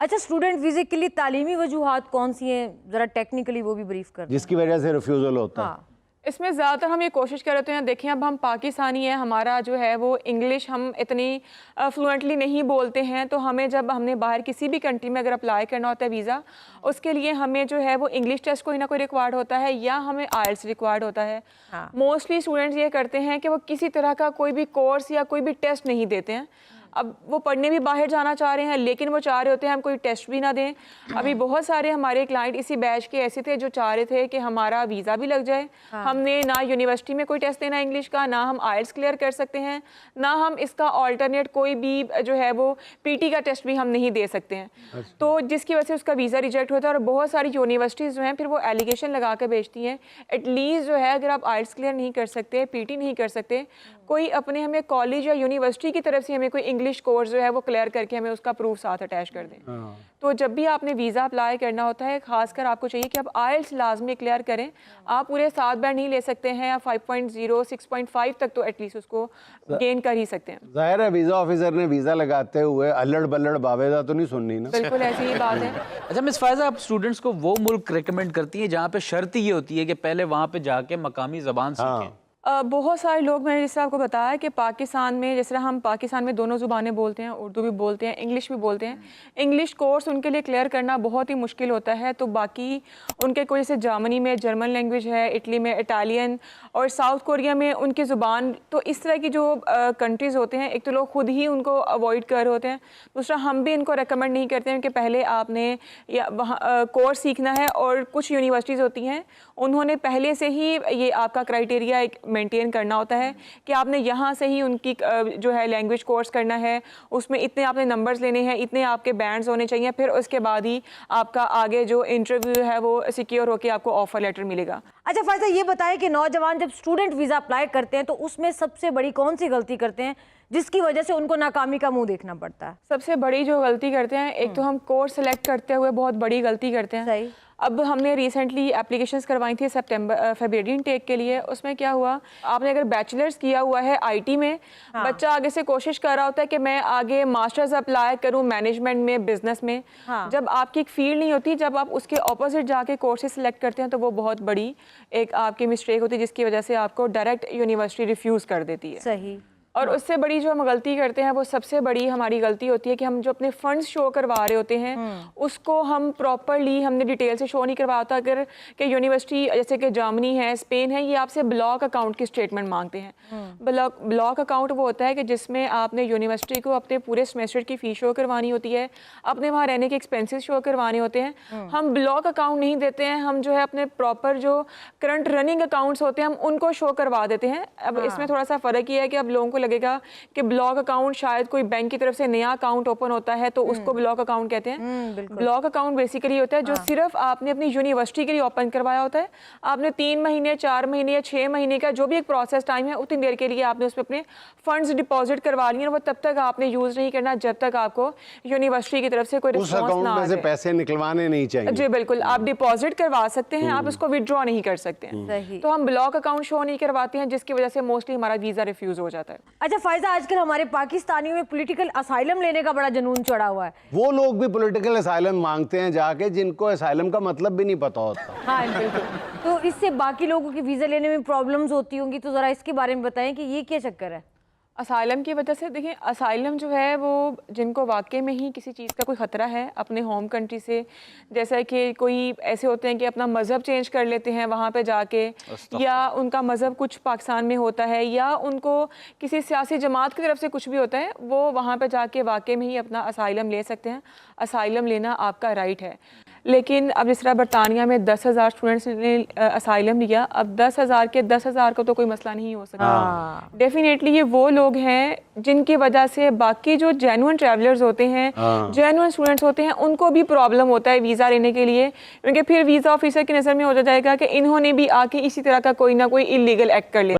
अच्छा, स्टूडेंट वीजे के लिए तालीमी वजूहात कौन सी हैं, जरा टेक्निकली वो भी ब्रीफ कर जिसकी वजह से रिफ्यूजल होता है। हाँ। इसमें ज़्यादातर हम ये कोशिश कर रहे हैं, देखें अब हम पाकिस्तानी हैं, हमारा जो है वो इंग्लिश हम इतनी फ्लुएंटली नहीं बोलते हैं, तो हमें जब हमने बाहर किसी भी कंट्री में अगर अप्लाई करना होता है वीज़ा, उसके लिए हमें जो है वो इंग्लिश टेस्ट कोई ना कोई रिक्वायर्ड होता है या हमें आइल्स रिक्वायर्ड होता है। मोस्टली स्टूडेंट्स ये करते हैं कि वो किसी तरह का कोई भी कोर्स या कोई भी टेस्ट नहीं देते हैं। अब वो पढ़ने भी बाहर जाना चाह रहे हैं, लेकिन वो चाह रहे होते हैं हम कोई टेस्ट भी ना दें। अभी बहुत सारे हमारे क्लाइंट इसी बैच के ऐसे थे जो चाह रहे थे कि हमारा वीज़ा भी लग जाए। हमने ना यूनिवर्सिटी में कोई टेस्ट देना इंग्लिश का, ना हम आइल्स क्लियर कर सकते हैं, ना हम इसका ऑल्टरनेट कोई भी जो है वो पीटी का टेस्ट भी हम नहीं दे सकते हैं। तो जिसकी वजह से उसका वीज़ा रिजेक्ट होता है। और बहुत सारी यूनिवर्सिटीज़ जो हैं फिर वो एलिगेशन लगा कर भेजती हैं, एटलीस्ट जो है अगर आप आइल्स क्लियर नहीं कर सकते, पीटी नहीं कर सकते, कोई अपने हमें कॉलेज या यूनिवर्सिटी की तरफ से हमें कोई इंग्लिश कोर्स जो है वो क्लियर करके हमें उसका प्रूफ साथ अटैच कर दें। तो जब भी आपने वीज़ा अप्लाई करना होता है, खासकर आपको चाहिए कि आप आइल्स लाजमी क्लियर करें। आप पूरे 7 बैंड नहीं ले सकते हैं, या 5.0 6.5 तक तो एटलीस्ट उसको गेन कर ही सकते हैं। जाहिर है वीजा ऑफिसर ने वीजा लगाते हुए अल्लड़ बल्लड़ बावेदा तो नहीं सुननी ना। बिल्कुल ऐसी ही बात है। अच्छा मिस फायजा, आप स्टूडेंट्स को वो मुल्क रिकमेंड करती हैं जहाँ पे शर्त ये होती है कि पहले वहाँ पे जाके मकामी ज़बान सीखें? बहुत सारे लोग, मैंने जिस तरह आपको बताया कि पाकिस्तान में जिस तरह हम पाकिस्तान में दोनों ज़ुबानें बोलते हैं, उर्दू भी बोलते हैं, इंग्लिश भी बोलते हैं। इंग्लिश कोर्स उनके लिए क्लियर करना बहुत ही मुश्किल होता है। तो बाकी उनके कोई जैसे जर्मनी में जर्मन लैंग्वेज है, इटली में इटालियन, और साउथ कोरिया में उनकी ज़ुबान। तो इस तरह की जो कंट्रीज़ होते हैं, एक तो लोग खुद ही उनको अवॉइड कर रहे होते हैं, दूसरा हम भी इनको रेकमेंड नहीं करते हैं कि पहले आपने या वहाँ कोर्स सीखना है। और कुछ यूनिवर्सिटीज़ होती हैं, उन्होंने पहले से ही ये आपका क्राइटेरिया एक मेंटेन करना होता है कि आपने यहाँ से ही उनकी जो है लैंग्वेज कोर्स करना है, उसमें इतने आपने नंबर्स लेने हैं, इतने आपके बैंड्स होने चाहिए, फिर उसके बाद ही आपका आगे जो इंटरव्यू है वो सिक्योर होकर आपको ऑफर लेटर मिलेगा। अच्छा फायजा, ये बताएं कि नौजवान जब स्टूडेंट वीज़ा अप्लाई करते हैं तो उसमें सबसे बड़ी कौन सी गलती करते हैं जिसकी वजह से उनको नाकामी का मुंह देखना पड़ता है? सबसे बड़ी जो गलती करते हैं, एक तो हम कोर्स सेलेक्ट करते हुए बहुत बड़ी गलती करते हैं। सही। अब हमने रिसेंटली एप्लीकेशंस करवाई थी फरवरी इनटेक के लिए। उसमें क्या हुआ, आपने अगर बैचलर्स किया हुआ है आईटी में, बच्चा आगे से कोशिश कर रहा होता है कि मैं आगे मास्टर्स अप्लाई करूं मैनेजमेंट में, बिजनेस में। जब आपकी एक फील्ड नहीं होती, जब आप उसके ऑपोजिट जाके कोर्सेज सेलेक्ट करते हैं, तो वो बहुत बड़ी एक आपकी मिस्टेक होती है, जिसकी वजह से आपको डायरेक्ट यूनिवर्सिटी रिफ्यूज़ कर देती है। सही। और उससे बड़ी जो हम गलती करते हैं, वो सबसे बड़ी हमारी गलती होती है कि हम जो अपने फंड्स शो करवा रहे होते हैं, उसको हम प्रॉपरली हमने डिटेल से शो नहीं करवाया होता। अगर कि यूनिवर्सिटी जैसे कि जर्मनी है, स्पेन है, ये आपसे ब्लॉक अकाउंट की स्टेटमेंट मांगते हैं। ब्लॉक अकाउंट वो होता है कि जिसमें आपने यूनिवर्सिटी को अपने पूरे सेमेस्टर की फीस शो करवानी होती है, अपने वहाँ रहने के एक्सपेंसेस शो करवाने होते हैं। हम ब्लॉक अकाउंट नहीं देते हैं, हम जो है अपने प्रॉपर जो करंट रनिंग अकाउंट्स होते हैं हम उनको शो करवा देते हैं। अब इसमें थोड़ा सा फ़र्क ये है कि अब लोगों को लगेगा कि ब्लॉक अकाउंट शायद कोई बैंक की तरफ से नया अकाउंट ओपन होता है तो उसको ब्लॉक अकाउंट कहते हैं। ब्लॉक अकाउंट बेसिकली होता है जो सिर्फ आपने अपनी यूनिवर्सिटी के लिए ओपन करवाया होता है। आपने 3 महीने, 4 महीने या 6 महीने का जो भी एक प्रोसेस टाइम है, उतनी देर के लिए आपने उसमें अपने फंड्स डिपॉजिट करवा लिए, वो तब तक आपने यूज नहीं करना जब तक आपको यूनिवर्सिटी की तरफ से कोई रिस्पॉन्स ना आ जाए। पैसे निकलवाने नहीं चाहिए। जी बिल्कुल, आप डिपॉजिट करवा सकते हैं, आप उसको विड्रॉ नहीं कर सकते हैं। तो हम ब्लॉक अकाउंट शो नहीं करवाते हैं, जिसकी वजह से मोस्टली हमारा वीजा रिफ्यूज हो जाता है। अच्छा फायजा, आजकल हमारे पाकिस्तानियों में पॉलिटिकल असाइलम लेने का बड़ा जुनून चढ़ा हुआ है। वो लोग भी पॉलिटिकल असाइलम मांगते हैं जाके, जिनको असाइलम का मतलब भी नहीं पता होता। हाँ बिल्कुल। तो इससे बाकी लोगों की वीजा लेने में प्रॉब्लम्स होती होंगी, तो जरा इसके बारे में बताएं कि ये क्या चक्कर है? असाइलम की वजह से देखिए, असाइलम जो है वो जिनको वाकई में ही किसी चीज़ का कोई ख़तरा है अपने होम कंट्री से, जैसा कि कोई ऐसे होते हैं कि अपना मज़हब चेंज कर लेते हैं वहाँ पे जाके, या उनका मज़हब कुछ पाकिस्तान में होता है, या उनको किसी सियासी जमात की तरफ से कुछ भी होता है, वो वहाँ पे जाके वाकई में ही अपना असाइलम ले सकते हैं। असाइलम लेना आपका राइट है। लेकिन अब जिस तरह बरतानिया में 10,000 स्टूडेंट्स ने असाइलम लिया, अब 10,000 के 10,000 का तो कोई मसला नहीं हो सकता। डेफिनेटली ये वो लोग हैं जिनकी वजह से बाकी जो जेन्युइन ट्रैवलर्स होते हैं, जेन्युइन स्टूडेंट्स होते हैं, उनको भी प्रॉब्लम होता है वीज़ा लेने के लिए, क्योंकि फिर वीज़ा ऑफिसर की नज़र में हो जाएगा कि इन्होंने भी आके इसी तरह का कोई ना कोई इलीगल एक्ट कर लिया।